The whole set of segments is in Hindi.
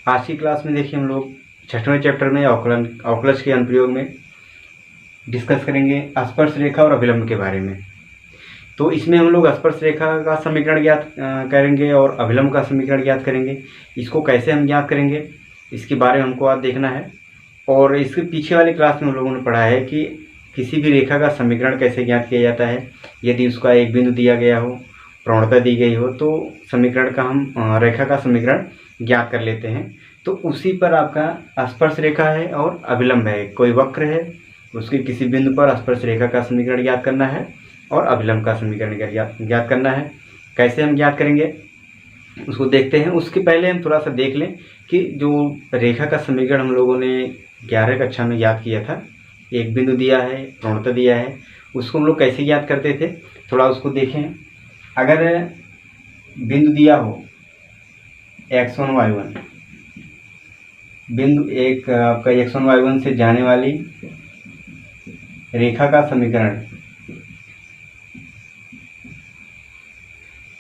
आज की क्लास में देखिए हम लोग 6वें चैप्टर में अवकलज के अनुप्रयोग में डिस्कस करेंगे स्पर्श रेखा और अभिलंब के बारे में। तो इसमें हम लोग स्पर्श रेखा का समीकरण ज्ञात करेंगे और अभिलंब का समीकरण ज्ञात करेंगे। इसको कैसे हम ज्ञात करेंगे इसके बारे में हमको आज देखना है। और इसके पीछे वाली क्लास में हम लोगों ने पढ़ा है कि किसी भी रेखा का समीकरण कैसे ज्ञात किया जाता है। यदि उसका एक बिंदु दिया गया हो, प्रवणता दी गई हो, तो समीकरण का हम रेखा का समीकरण ज्ञात कर लेते हैं। तो उसी पर आपका स्पर्श रेखा है और अभिलंब है। कोई वक्र है, उसके किसी बिंदु पर स्पर्श रेखा का समीकरण ज्ञात करना है और अभिलंब का समीकरण ज्ञात करना है। कैसे हम ज्ञात करेंगे उसको देखते हैं। उसके पहले हम थोड़ा सा देख लें कि जो रेखा का समीकरण हम लोगों ने 11 कक्षा में ज्ञात किया था, एक बिंदु दिया है, प्रवणता दिया है, उसको हम लोग कैसे ज्ञात करते थे, थोड़ा उसको देखें। अगर बिंदु दिया हो x1 y1, बिंदु एक आपका x1 y1 से जाने वाली रेखा का समीकरण,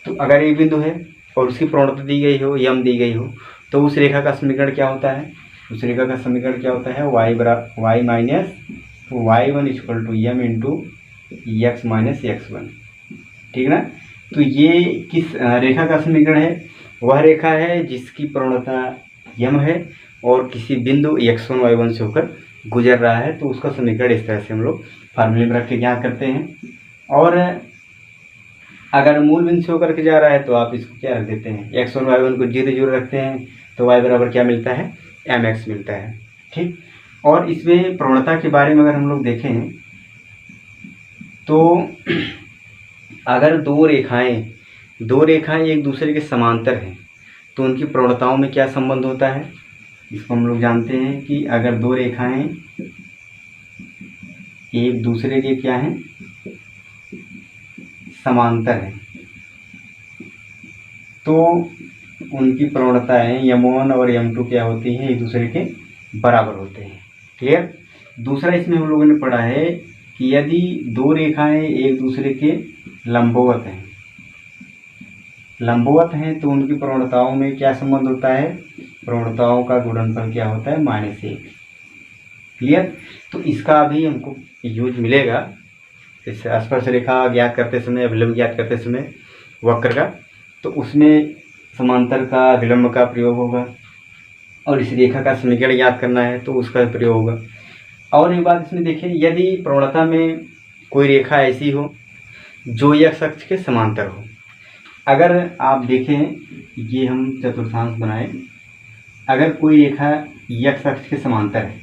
तो अगर एक बिंदु है और उसकी प्रवणता दी गई हो, यम दी गई हो, तो उस रेखा का समीकरण क्या होता है? उस रेखा का समीकरण क्या होता है? y minus y1 equal to m into x minus x1। ठीक ना। तो ये किस रेखा का समीकरण है? वह रेखा है जिसकी प्रवणता यम है और किसी बिंदु x1 y1 से होकर गुजर रहा है। तो उसका समीकरण इस तरह से हम लोग फार्मूले में रख के ज्ञात करते हैं। और अगर मूल बिंदु से होकर के जा रहा है तो आप इसको क्या रख देते हैं? x1 y1 को 0 0 रखते हैं, तो y बराबर क्या मिलता है? mx मिलता है। ठीक। और इसमें प्रवणता के बारे में अगर हम लोग देखें तो अगर दो रेखाएं एक दूसरे के समांतर हैं तो उनकी प्रवणताओं में क्या संबंध होता है? इसको हम लोग जानते हैं कि अगर दो रेखाएं एक दूसरे के क्या हैं? समांतर है, तो उनकी प्रवणताएं m1 और m2 क्या होती हैं? एक दूसरे के बराबर होते हैं। क्लियर। दूसरा इसमें हम लोगों ने पढ़ा है कि यदि दो रेखाएं एक दूसरे के लंबवत हैं तो उनकी प्रवणताओं में क्या संबंध होता है? प्रवणताओं का गुणनफल क्या होता है? -1। क्लियर। तो इसका भी हमको यूज मिलेगा इस स्पर्श रेखा ज्ञात करते समय, अभिलंब ज्ञात करते समय वक्र का, तो उसमें समांतर का अभिलंब का प्रयोग होगा। और इस रेखा का समीकरण ज्ञात करना है तो उसका प्रयोग होगा। और एक बात इसमें देखें, यदि प्रवणता में कोई रेखा ऐसी हो जो x अक्ष के समांतर हो। अगर आप देखें, ये हम चतुर्थांश बनाएं, अगर कोई रेखा x अक्ष के समांतर है,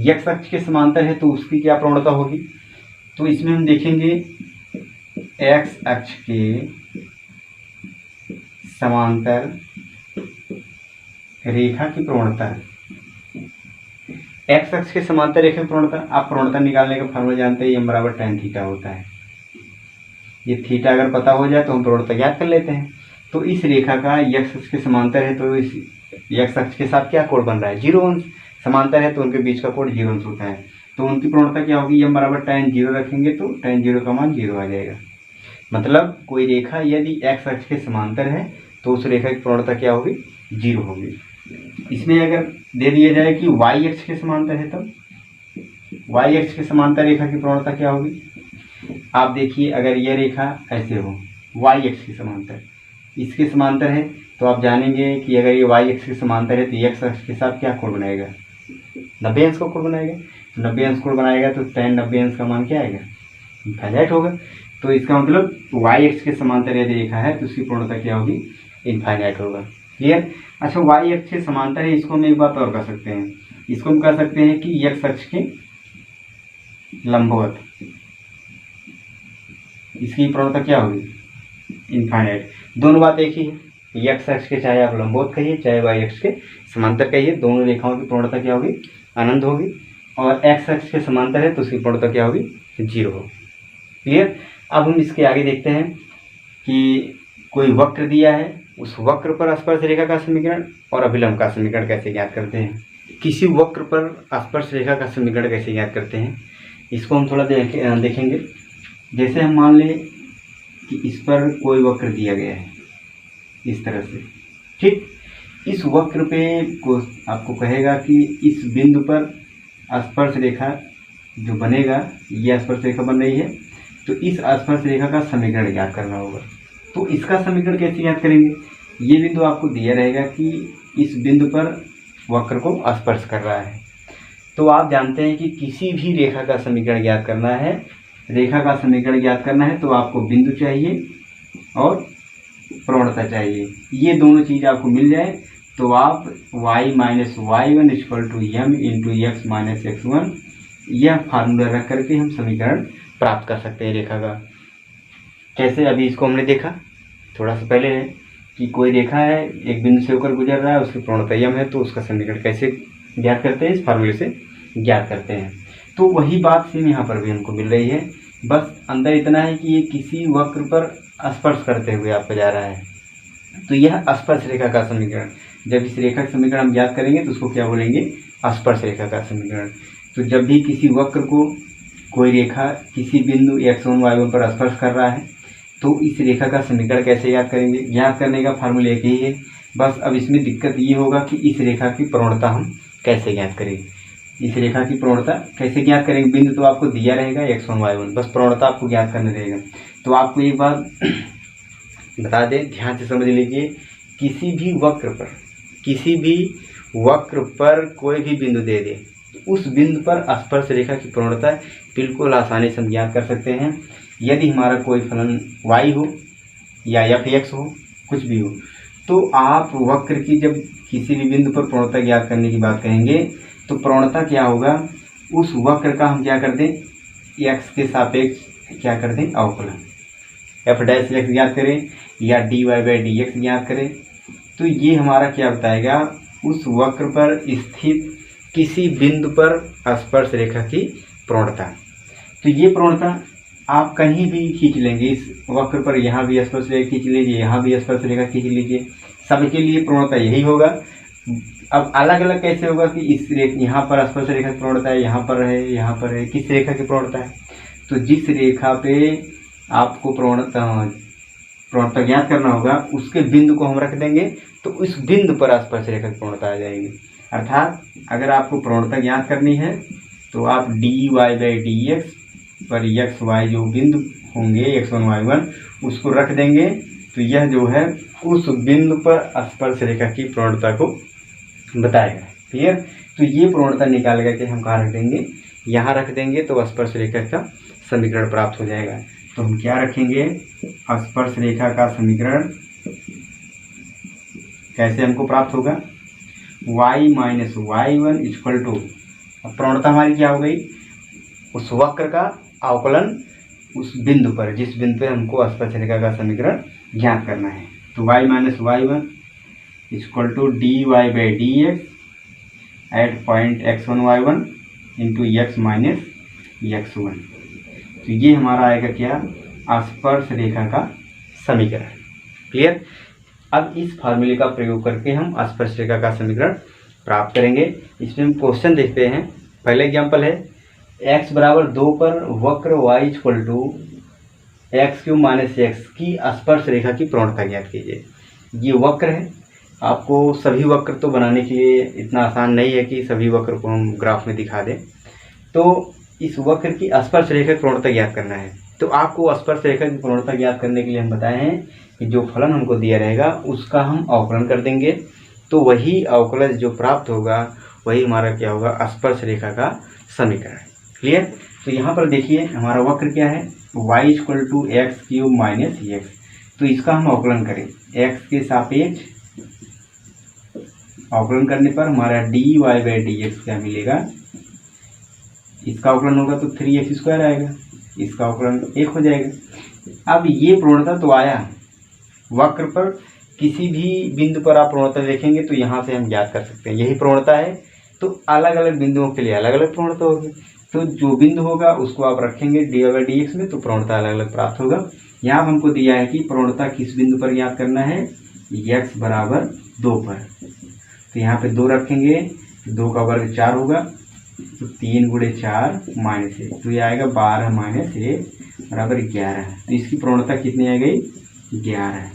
x अक्ष के समांतर है तो उसकी क्या प्रवणता होगी? तो इसमें हम देखेंगे x अक्ष के समांतर रेखा की प्रवणता, x अक्ष के समांतर रेखा की प्रवणता। आप प्रवणता निकालने का फॉर्मूला जानते हैं, m बराबर tan थीटा होता है। ये थीटा अगर पता हो जाए तो हम प्रवणता ज्ञात कर लेते हैं। तो इस रेखा का x अक्ष के समांतर है तो इस x अक्ष के साथ क्या कोण बन रहा है? 0 अंश। समांतर है तो उनके बीच का कोण 0 अंश होता है। तो उनकी प्रवणता क्या होगी? m बराबर tan 0 रखेंगे तो tan 0 का मान 0 आ जाएगा। मतलब कोई रेखा यदि x अक्ष के समांतर है तो उस रेखा की प्रवणता क्या होगी? 0 होगी। इसमें अगर दे दिया जाए कि y अक्ष के समांतर है, तब y अक्ष के समांतर रेखा की प्रवणता क्या होगी? आप देखिए, अगर यह रेखा ऐसे हो, y अक्ष के समांतर, इसके समांतर है, तो आप जानेंगे कि अगर ये y अक्ष के समांतर है तो x अक्ष के साथ क्या कोण बनाएगा? 90 अंश का कोण बनाएगा। 90 अंश कोण बनाएगा तो tan 90 अंश का मान क्या आएगा? इनफाइनाइट होगा। तो इसका मतलब y अक्ष के समांतर यदि रेखा है तो उसकी प्रवणता क्या होगी? इनफाइनाइट होगा। क्लियर। अच्छा, y अक्ष के समांतर है, इसको हम एक बात और कर सकते हैं। इसको हम कह सकते हैं कि x अक्ष के लंबवत, इसकी प्रवणता क्या होगी? इनफाइनाइट। दोनों बात एक ही है। x अक्ष के चाहे आप लंबवत कहिए चाहे y अक्ष के समांतर कहिए, दोनों रेखाओं की प्रवणता क्या होगी? अनंत होगी। और x अक्ष के समांतर है तो उसकी प्रवणता क्या होगी? 0 होगी। क्लियर। अब हम इसके आगे देखते हैं कि कोई वक्र दिया है, उस वक्र पर स्पर्श रेखा का समीकरण और अभिलंब का समीकरण कैसे ज्ञात करते हैं। किसी वक्र पर स्पर्श रेखा का समीकरण कैसे ज्ञात करते हैं, इसको हम थोड़ा देखेंगे। जैसे हम मान लें कि इस पर कोई वक्र दिया गया है इस तरह से। ठीक। इस वक्र पे को आपको कहेगा कि इस बिंदु पर स्पर्श रेखा जो बनेगा, ये स्पर्श रेखा बन रही है, तो इस स्पर्श रेखा का समीकरण ज्ञात करना होगा। तो इसका समीकरण कैसे ज्ञात करेंगे? ये बिंदु आपको दिया रहेगा कि इस बिंदु पर वक्र को स्पर्श कर रहा है। तो आप जानते हैं कि किसी भी रेखा का समीकरण ज्ञात करना है, तो आपको बिंदु चाहिए और प्रवणता चाहिए। ये दोनों चीज़ आपको मिल जाए तो आप y minus y1 equal to m into x minus x1 यह फार्मूला रख करके हम समीकरण प्राप्त कर सकते हैं रेखा का। कैसे? अभी इसको हमने देखा थोड़ा सा पहले है कि कोई रेखा है, एक बिंदु से होकर गुजर रहा है, उसकी प्रवणता m है, तो उसका समीकरण कैसे ज्ञात करते हैं? इस फार्मूले से ज्ञात करते हैं। तो वही बात सेम यहाँ पर भी हमको मिल रही है, बस अंदर इतना है कि ये किसी वक्र पर स्पर्श करते हुए आपको जा रहा है। तो यह स्पर्श रेखा का समीकरण, जब इस रेखा का समीकरण हम ज्ञात करेंगे तो उसको क्या बोलेंगे? स्पर्श रेखा का समीकरण। तो जब भी किसी वक्र को कोई रेखा किसी बिंदु x1 y1 पर स्पर्श कर रहा है तो इस रेखा का समीकरण कैसे याद करेंगे? ज्ञात करने का फार्मूला एक ही है, बस अब इसमें दिक्कत ये होगा कि इस रेखा की प्रवणता हम कैसे ज्ञात करेंगे। इस रेखा की प्रवणता कैसे ज्ञात करेंगे? बिंदु तो आपको दिया रहेगा x1 y1, बस प्रवणता आपको ज्ञात करना रहेगा। तो आपको एक बात बता दें, ध्यान से समझ लीजिए, किसी भी वक्र पर कोई भी बिंदु दे दे, उस बिंदु पर स्पर्श रेखा की प्रवणता बिल्कुल आसानी से हम ज्ञात कर सकते हैं। यदि हमारा कोई फलन y हो या fx हो, कुछ भी हो, तो आप वक्र की जब किसी भी बिंदु पर प्रवणता ज्ञात करने की बात कहेंगे तो प्रवणता क्या होगा? उस वक्र का हम क्या कर दें? x के सापेक्ष क्या कर दें? अवकलन f डैश x ज्ञात करें या dy बाई dx ज्ञात करें, तो ये हमारा क्या बताएगा? उस वक्र पर स्थित किसी बिंदु पर स्पर्श रेखा की प्रवणता। तो ये प्रवणता आप कहीं भी खींच लेंगे, इस वक्र पर यहाँ भी स्पर्श रेखा खींच लीजिए, यहाँ भी स्पर्श रेखा खींच लीजिए, सबके लिए प्रवणता यही होगा। अब अलग अलग कैसे होगा कि इस यहाँ पर स्पर्श रेखा की प्रवणता है, यहाँ पर है, किस रेखा की प्रवणता है? तो जिस रेखा पे आपको प्रवणता ज्ञात करना होगा उसके बिंदु को हम रख देंगे, तो उस बिंदु पर स्पर्श रेखा की प्रवणता आ जाएगी। अर्थात अगर आपको प्रवणता ज्ञात करनी है तो आप dy बाई dx पर x y जो बिंदु होंगे x1 y1 उसको रख देंगे, तो यह जो है उस बिंदु पर स्पर्श रेखा की प्रवणता को बताएगा। क्लियर? तो ये प्रवणता निकाल करके हम कहाँ रख देंगे? यहाँ रख देंगे, तो स्पर्श रेखा का समीकरण प्राप्त हो जाएगा। तो हम क्या रखेंगे? स्पर्श रेखा का समीकरण कैसे हमको प्राप्त होगा? y minus y1 equal to, प्रवणता हमारी क्या हो गई? उस वक्र का अवकलन उस बिंदु पर, जिस बिंदु पे हमको स्पर्श रेखा का समीकरण ज्ञात करना है। तो y minus y1 equal to dy by dx at point x1 y1 into x minus x1। तो ये हमारा आएगा क्या? स्पर्श रेखा का समीकरण। क्लियर? अब इस फार्मूले का प्रयोग करके हम स्पर्श रेखा का समीकरण प्राप्त करेंगे। इसमें हम क्वेश्चन देखते हैं। पहले एग्जांपल है, x बराबर 2 पर वक्र y equal to x cube minus x की स्पर्श रेखा की प्रवणता ज्ञात कीजिए। ये वक्र है, आपको सभी वक्र तो बनाने के लिए इतना आसान नहीं है कि सभी वक्र को हम ग्राफ में दिखा दें। तो इस वक्र की स्पर्श रेखा की प्रवणता ज्ञात करना है। तो आपको स्पर्श रेखा की प्रवणता ज्ञात करने के लिए हम बताए हैं कि जो फलन हमको दिया रहेगा उसका हम अवकलन कर देंगे, तो वही अवकलन जो प्राप्त होगा वही हमारा क्या होगा? स्पर्श रेखा का समीकरण। क्लियर? तो यहाँ पर देखिए हमारा वक्र क्या है? y equal to x cube minus x. तो इसका हम अवकलन करें, x के सापेक्ष अवकलन करने पर हमारा dy बाई dx क्या मिलेगा? इसका अवकलन होगा तो 3x² आएगा, इसका अवकलन 1 हो जाएगा। अब ये प्रवणता तो आया, वक्र पर किसी भी बिंदु पर आप प्रवणता देखेंगे तो यहाँ से हम ज्ञात कर सकते हैं यही प्रवणता है। तो अलग अलग बिंदुओं के लिए अलग अलग प्रवणता होगी, तो जो बिंदु होगा उसको आप रखेंगे dy बाई dx में, तो प्रवणता अलग अलग प्राप्त होगा। यहाँ हमको दिया है कि प्रवणता किस बिंदु पर ज्ञात करना है? x बराबर 2 पर। तो यहाँ पे 2 रखेंगे, 2 का वर्ग 4 होगा, तो 3 गुणे 4 माइनस 1, तो ये आएगा 12 माइनस 1 बराबर 11। तो इसकी प्रवणता कितनी आ गई? 11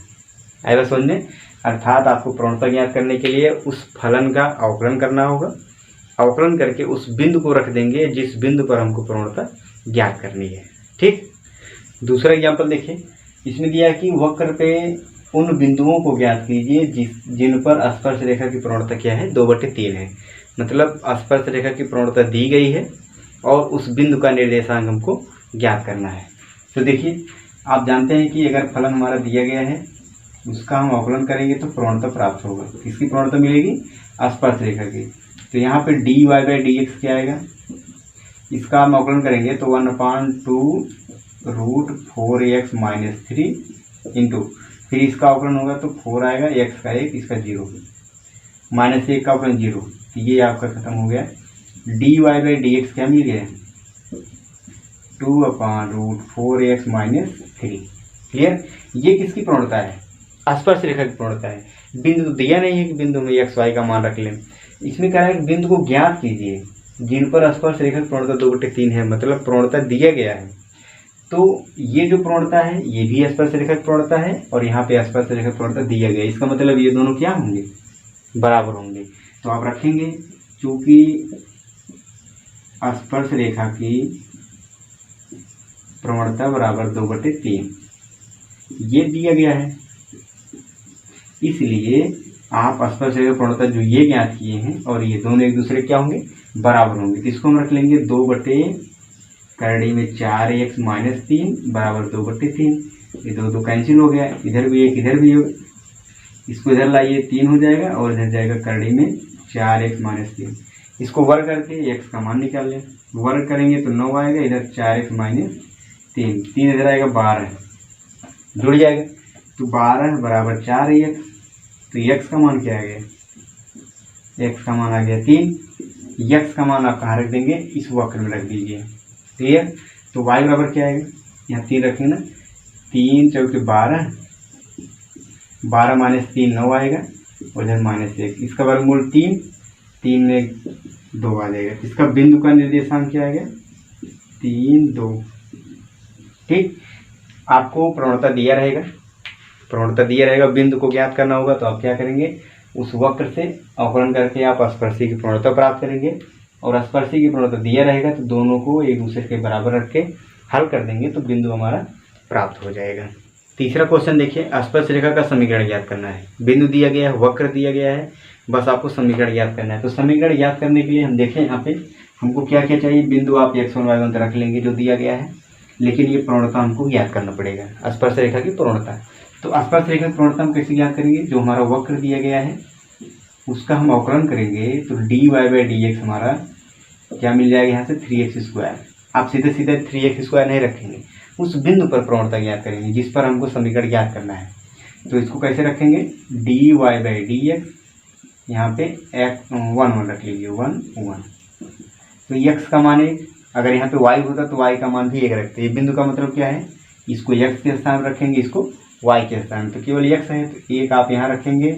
आएगा समझ में। अर्थात आपको प्रवणता ज्ञात करने के लिए उस फलन का अवकलन करना होगा। अवकलन करके उस बिंदु को रख देंगे जिस बिंदु पर हमको प्रवणता ज्ञात करनी है। ठीक, दूसरा एग्जाम्पल देखिए, इसमें दिया है कि वक्र पे उन बिंदुओं को ज्ञात कीजिए जिन पर स्पर्श रेखा की प्रवणता क्या है, 2/3 है। मतलब स्पर्श रेखा की प्रवणता दी गई है और उस बिंदु का निर्देशांक हमको ज्ञात करना है। तो देखिए, आप जानते हैं कि अगर फलन हमारा दिया गया है उसका हम अवकलन करेंगे तो प्रवणता प्राप्त होगा। किसकी प्रवणता मिलेगी? स्पर्श रेखा की। तो यहाँ पे dy/dx क्या आएगा, इसका हम अवकलन करेंगे तो 1/2√4x-3 इंटू, फिर इसका अवकलन होगा तो 4 आएगा, x का 1, इसका 0, -1 का अवकलन 0। तो ये आपका खत्म हो गया। dy/dx क्या मिल गया? 2/√4x-3। क्लियर? ये किसकी प्रवणता है? स्पर्श रेखा की प्रवणता है। बिंदु तो दिया नहीं है कि बिंदु में x y का मान रख लें। इसमें क्या है कि बिंदु को ज्ञात कीजिए जिन पर स्पर्श रेखा की प्रवणता 2/3 है, मतलब प्रवणता दिया गया है। तो ये जो प्रवणता है ये भी स्पर्श रेखा की प्रवणता है और यहाँ पे स्पर्श रेखा की प्रवणता दिया गया है। इसका मतलब ये दोनों क्या होंगे? बराबर होंगे। तो आप रखेंगे चूंकि स्पर्श रेखा की प्रवणता बराबर 2/3 ये दिया गया है, इसलिए आप स्पर्श रेखा प्रवणता जो ये ज्ञात किए हैं और ये दोनों एक दूसरे क्या होंगे? बराबर होंगे। तो इसको हम रख लेंगे 2/4x-3 बराबर 2/3। ये दो कैंसिल हो गया, इधर भी एक इधर भी हो, इसको इधर लाइए 3 हो जाएगा और इधर जाएगा करड़ी में 4x-3। इसको वर्ग करके x का मान निकाल लें। वर्ग करेंगे तो 9 आएगा, इधर 4x-3, 3 इधर आएगा 12 जुड़ जाएगा। तो 12 बराबर 4x। तो x का मान क्या आ गया? x का मान आ गया 3। x का मान आप कहाँ रख देंगे? इस वक्र में रख दीजिए। क्लियर? तो y बराबर क्या आएगा? यहाँ 3 रखेंगे ना, 3 चौके 12, 12 - 3 9 आएगा और इधर -1, इसका वर्गमूल 3, 3 में 2 आ जाएगा। इसका बिंदु का निर्देशांक क्या आएगा? 3 2। ठीक, आपको प्रवणता दिया रहेगा, बिंदु को ज्ञात करना होगा। तो आप क्या करेंगे? उस वक्र से अवकलन करके आप स्पर्शी की प्रवणता प्राप्त करेंगे और स्पर्शी की प्रवणता दिया रहेगा तो दोनों को एक दूसरे के बराबर रख के हल कर देंगे तो बिंदु हमारा प्राप्त हो जाएगा। तीसरा क्वेश्चन देखिए, स्पर्श रेखा का समीकरण ज्ञात करना है। बिंदु दिया गया है, वक्र दिया गया है, बस आपको समीकरण ज्ञात करना है। तो समीकरण ज्ञात करने के लिए हम देखें यहाँ पे हमको क्या क्या चाहिए। बिंदु आप x1 y1 रख लेंगे जो दिया गया है, लेकिन ये प्रवणता हमको ज्ञात करना पड़ेगा, स्पर्श रेखा की प्रवणता। तो स्पर्श रेखा की प्रवणता हम कैसे ज्ञात करेंगे? जो हमारा वक्र दिया गया है उसका हम अवकलन करेंगे तो dy/dx हमारा क्या मिल जाएगा? यहाँ से 3x²। आप सीधे सीधे 3x² नहीं रखेंगे, उस बिंदु पर प्रवणता ज्ञात करेंगे जिस पर हमको समीकरण ज्ञात करना है। तो इसको कैसे रखेंगे? dy/dx, यहाँ पे 1 रख लीजिए, 1 1। तो x का मान 1, अगर यहाँ पे y होता तो y का मान भी 1 रखते। ये बिंदु का मतलब क्या है? इसको x के स्थान पर रखेंगे, इसको y के स्थान। तो केवल x है तो 1 आप यहाँ रखेंगे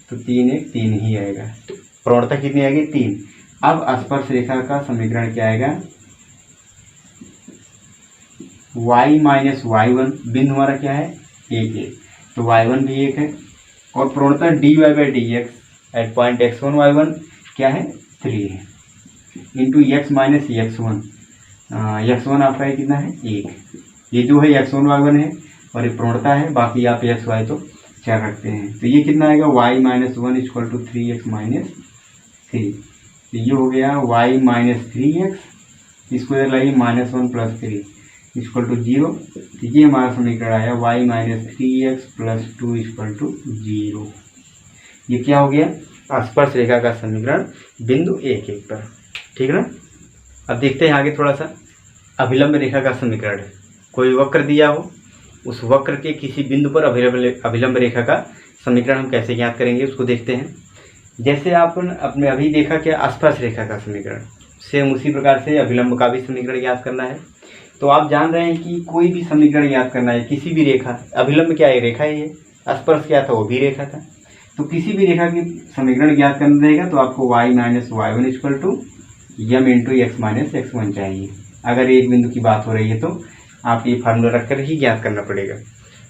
तो 3 1 3 ही आएगा। तो प्रवणता कितनी आएगी? 3। अब स्पर्श रेखा का समीकरण क्या आएगा? y - y1, बिंदु हमारा क्या है? 1 1, तो y1 भी 1 है और प्रवणता dy/dx eight point x1 y1 क्या है? 3 है इंटू x - x1। x1 आपका है कितना है? 1। ये जो है x1 y1 है और ये प्रवणता है, बाकी आप x y तो 4 रखते हैं। तो ये कितना आएगा? y - 1 = 3x - 3। तो ये हो गया y - 3x, इसको इधर लाइए -1 + 3 = 0। तो ये हमारा समीकरण आया y - 3x + 2 = 0। ये क्या हो गया? स्पर्श रेखा का समीकरण बिंदु 1 1 पर। ठीक है ना? अब देखते हैं आगे थोड़ा सा। अभिलंब रेखा का समीकरण, कोई वक्र दिया हो, उस वक्र के किसी बिंदु पर अभिलंब रेखा का समीकरण हम कैसे ज्ञात करेंगे उसको देखते हैं। जैसे आपने अभी देखा कि स्पर्श रेखा का समीकरण, सेम उसी प्रकार से अभिलंब का भी समीकरण ज्ञात करना है। तो आप जान रहे हैं कि कोई भी समीकरण ज्ञात करना है, किसी भी रेखा, अभिलंब क्या है? रेखा ही है, स्पर्श क्या था? वो भी रेखा था। तो किसी भी रेखा की समीकरण ज्ञात करना रहेगा तो आपको y - y1 = m × x - x1 चाहिए। अगर एक बिंदु की बात हो रही है तो आप ये फार्मूला रखकर ही ज्ञात करना पड़ेगा।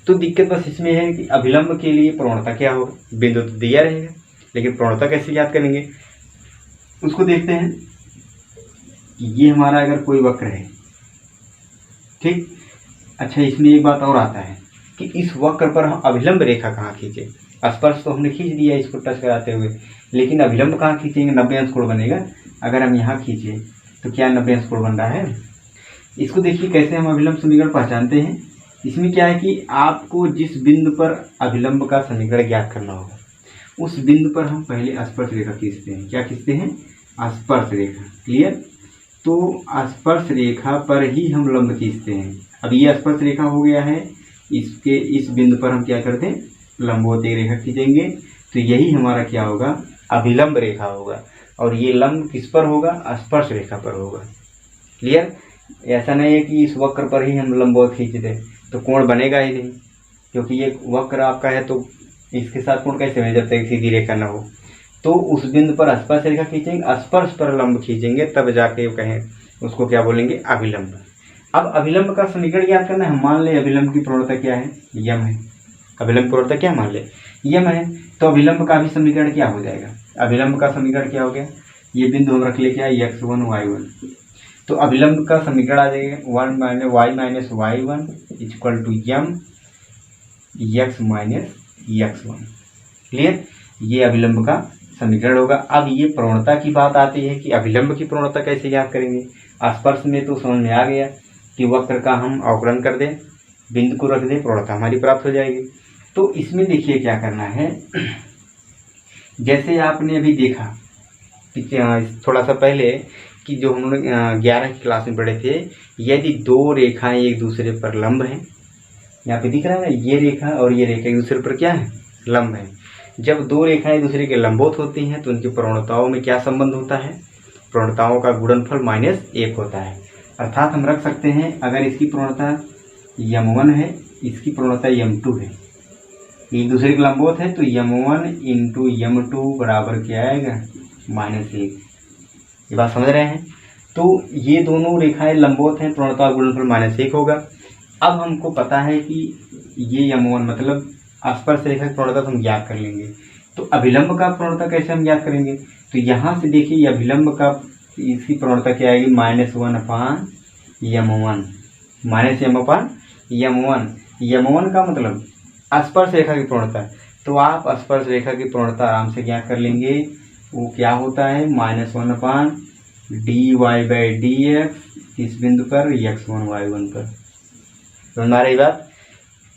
तो दिक्कत बस इसमें है कि अभिलंब के लिए प्रवणता क्या होगा, बिंदु तो दिया रहेगा लेकिन प्रवणता कैसे ज्ञात करेंगे उसको देखते हैं। ये हमारा अगर कोई वक्र है, ठीक। अच्छा, इसमें एक बात और आता है कि इस वक्र पर हम अभिलंब रेखा कहाँ खींचे। स्पर्श तो हमने खींच दिया इसको टच कराते हुए, लेकिन अभिलंब कहाँ खींचेंगे, 90 अंश कोण बनेगा। अगर हम यहाँ खींचे तो क्या 90 अंश कोण बन रहा है। इसको देखिए कैसे हम अभिलंब समीकरण पहचानते हैं। इसमें क्या है कि आपको जिस बिंदु पर अभिलंब का समीकरण ज्ञात करना होगा उस बिंदु पर हम पहले स्पर्श रेखा खींचते हैं। क्या खींचते हैं, स्पर्श रेखा। क्लियर। तो स्पर्श रेखा पर ही हम लंब खींचते हैं। अब ये स्पर्श रेखा हो गया है, इसके इस बिंदु पर हम क्या करते हैं, लंबवती रेखा खींचेंगे। तो यही हमारा क्या होगा, अभिलंब रेखा होगा। और ये लंब किस पर होगा, स्पर्श रेखा पर होगा। क्लियर। ऐसा नहीं है कि इस वक्र पर ही हम लंबवत खींच दें तो कोण बनेगा ही नहीं, क्योंकि ये वक्र आपका है तो इसके साथ कोण कैसे बने जब तक सीधी रेखा ना हो। तो उस बिंदु पर स्पर्श रेखा खींचेंगे, स्पर्श पर लंब खींचेंगे, तब जाके कहें उसको क्या बोलेंगे, अभिलंब। अब अभिलंब का समीकरण याद करना है। मान ले अभिलंब की प्रवणता क्या है, यम है। अभिलंब की प्रवणता क्या मान ले, यम है। तो अभिलंब का भी समीकरण क्या हो जाएगा, अभिलंब का समीकरण क्या हो गया, ये बिंदु हम रख ले क्या, x1 y1। तो अभिलंब का समीकरण आ जाएगा 1 - y - y1 = यम x - x1। क्लियर। ये अभिलंब का समीकरण होगा। अब ये प्रवणता की बात आती है कि अभिलंब की प्रवणता कैसे ज्ञात करेंगे। स्पर्श में तो समझ में आ गया कि वक्र का हम अवकलन कर दें, बिंदु को रख दें, प्रवणता हमारी प्राप्त हो जाएगी। तो इसमें देखिए क्या करना है, जैसे आपने अभी देखा थोड़ा सा पहले कि जो हम लोग 11 की क्लास में पढ़े थे, यदि दो रेखाएं एक दूसरे पर लंब हैं, यहाँ पे दिख रहा है ये रेखा और ये रेखा एक दूसरे पर क्या है, लंब है। जब दो रेखाएं एक दूसरे के लंबवत होती हैं तो उनकी प्रवणताओं में क्या संबंध होता है, प्रवणताओं का गुणनफल -1 होता है। अर्थात हम रख सकते हैं अगर इसकी प्रवणता m1 है, इसकी प्रवणता m2 है, एक दूसरे के लंबवत है, तो m1 × m2 बराबर क्या आएगा, -1। ये बात समझ रहे हैं। तो ये दोनों रेखाएं लंबवत हैं, प्रवणता का गुणनफल -1 होगा। अब हमको पता है कि ये m1 मतलब स्पर्श रेखा की प्रवणता हम ज्ञात कर लेंगे। तो अभिलंब का प्रवणता कैसे हम ज्ञात करेंगे, तो यहाँ से देखिए अभिलंब का इसकी प्रवणता क्या आएगी, -1/m1 -m/m1। m1 का मतलब स्पर्श रेखा की प्रवणता। तो आप स्पर्श रेखा की प्रवणता आराम से ज्ञात कर लेंगे। वो क्या होता है, -1/dy/dx इस बिंदु पर x1 y1 पर। तो हमारी बात,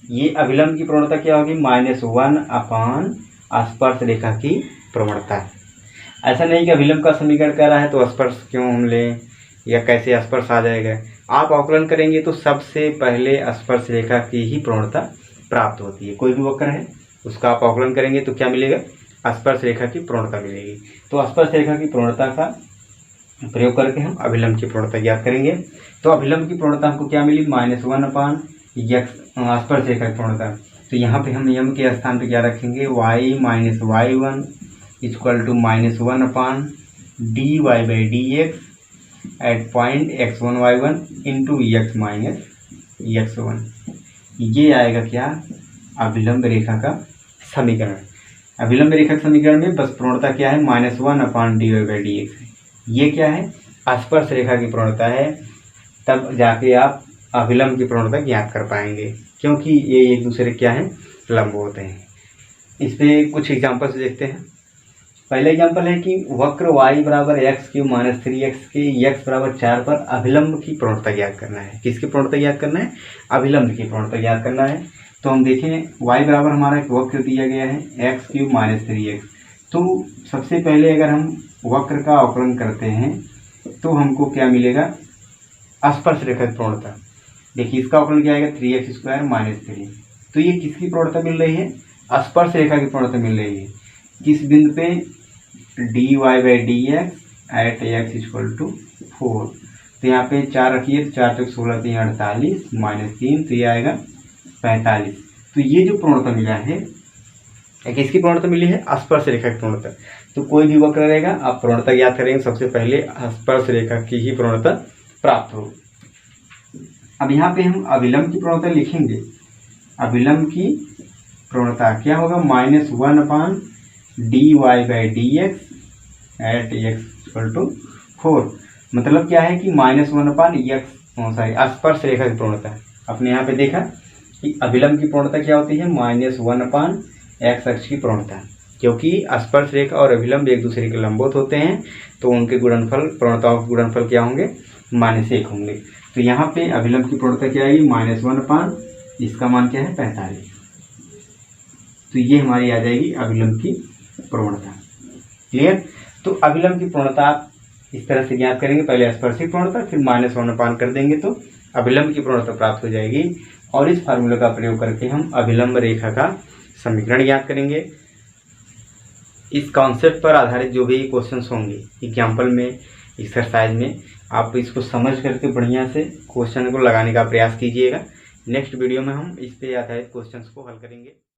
ये अभिलंब की प्रवणता क्या होगी, -1/, स्पर्श रेखा की प्रवणता। ऐसा नहीं कि अभिलंब का समीकरण कह रहा है तो स्पर्श क्यों हम लें या कैसे स्पर्श आ जाएगा। आप अवकलन करेंगे तो सबसे पहले स्पर्श रेखा की ही प्रवणता प्राप्त होती है। कोई भी वक्र है उसका आप अवकलन करेंगे तो क्या मिलेगा, स्पर्श रेखा की प्रवणता मिलेगी। तो स्पर्श रेखा की प्रवणता का प्रयोग करके हम अभिलंब की प्रवणता ज्ञात करेंगे। तो अभिलंब की प्रवणता हमको क्या मिली, -1/x स्पर्श रेखा की प्रवणता। तो यहाँ पे हम यम के स्थान पे क्या रखेंगे, y - y1 = -1/dy/dx eight point x1 y1 × x - x1। ये आएगा क्या, अभिलंब रेखा का समीकरण। अभिलंब रेखा के समीकरण में बस प्रवणता क्या है, -1/dy/dx है। ये क्या है, स्पर्श रेखा की प्रवणता है। तब जाके आप अभिलंब की प्रवणता ज्ञात कर पाएंगे, क्योंकि ये एक दूसरे क्या हैं, लंब होते हैं। इस पे कुछ एग्जांपल्स देखते हैं। पहला एग्जांपल है कि वक्र y = x³ - 3x के x = 4 पर अभिलंब की प्रवणता ज्ञात करना है। किसकी प्रवणता ज्ञात करना है, अभिलंब की प्रवणता ज्ञात करना है। तो हम देखें y बराबर हमारा एक वक्र दिया गया है x³ - 3x। तो सबसे पहले अगर हम वक्र का अवकलन करते हैं तो हमको क्या मिलेगा, स्पर्श रेखा की प्रवणता। देखिए इसका अवकलन क्या आएगा, 3x² - 3। तो ये किसकी प्रवणता मिल रही है, स्पर्श रेखा की प्रवणता मिल रही है। किस बिंदु पे, dy/dx एट x = 4। तो यहाँ पे 4 रखिए, 4 × 16 = 48 -3, तो ये आएगा 45। तो ये जो प्रवणता मिला है, किसकी प्रवणता मिली है, स्पर्श रेखा की प्रवणता। तो कोई भी वक्र रहेगा आप प्रवणता ज्ञात करेंगे, सबसे पहले स्पर्श रेखा की ही प्रवणता प्राप्त हो। अब यहाँ पे हम अभिलंब की प्रवणता लिखेंगे अभिलंब की प्रवणता क्या होगा, -1/dy/dx एट x=4। मतलब क्या है कि स्पर्श रेखा की प्रवणता। आपने यहाँ पे देखा कि अभिलंब की प्रवणता क्या होती है, -1/x अक्ष की प्रवणता, क्योंकि स्पर्श रेखा और अभिलंब एक दूसरे के लंबवत होते हैं, तो उनके गुणनफल, प्रवणताओं के गुणनफल क्या होंगे, -1 होंगे। तो यहाँ पे अभिलंब की प्रवणता क्या आएगी, -1/, इसका मान क्या है, 45। तो ये हमारी आ जाएगी अभिलंब की प्रवणता। क्लियर। तो अभिलंब की प्रवणता आप इस तरह से ज्ञात करेंगे, पहले स्पर्शिक प्रवणता, फिर -1/, कर देंगे तो अभिलंब की प्रवणता प्राप्त हो जाएगी। और इस फार्मूले का प्रयोग करके हम अभिलंब रेखा का समीकरण ज्ञात करेंगे। इस कॉन्सेप्ट पर आधारित जो भी क्वेश्चंस होंगे एग्जाम्पल में, एक्सरसाइज में, आप इसको समझ करके बढ़िया से क्वेश्चन को लगाने का प्रयास कीजिएगा। नेक्स्ट वीडियो में हम इस पे आधारित क्वेश्चंस को हल करेंगे।